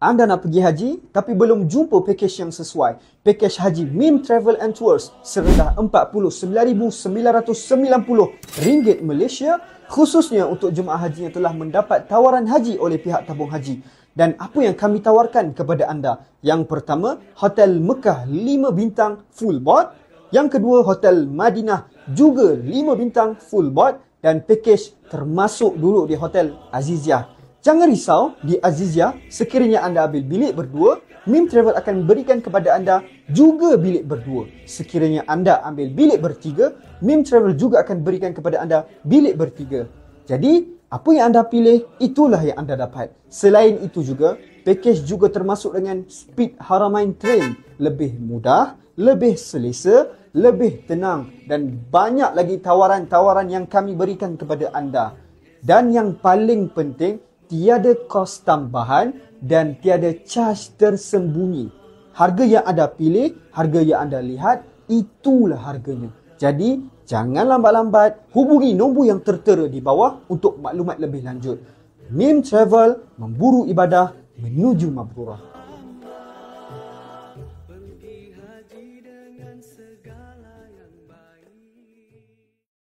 Anda nak pergi haji tapi belum jumpa pakej yang sesuai. Pakej haji Mim Travel and Tours serendah RM49,990 Malaysia khususnya untuk jemaah haji yang telah mendapat tawaran haji oleh pihak tabung haji. Dan apa yang kami tawarkan kepada anda? Yang pertama, Hotel Mekah 5 bintang full board. Yang kedua, Hotel Madinah juga 5 bintang full board. Dan pakej termasuk duduk di Hotel Aziziyah. Jangan risau, di Aziziyah, sekiranya anda ambil bilik berdua, Mim Travel akan berikan kepada anda juga bilik berdua. Sekiranya anda ambil bilik bertiga, Mim Travel juga akan berikan kepada anda bilik bertiga. Jadi, apa yang anda pilih, itulah yang anda dapat. Selain itu juga, pakej juga termasuk dengan Speed Haramain Train. Lebih mudah, lebih selesa, lebih tenang dan banyak lagi tawaran-tawaran yang kami berikan kepada anda. Dan yang paling penting, tiada kos tambahan dan tiada charge tersembunyi. Harga yang anda pilih, harga yang anda lihat, itulah harganya. Jadi, jangan lambat-lambat, hubungi nombor yang tertera di bawah untuk maklumat lebih lanjut. Mim Travel, memburu ibadah menuju Mabrurah.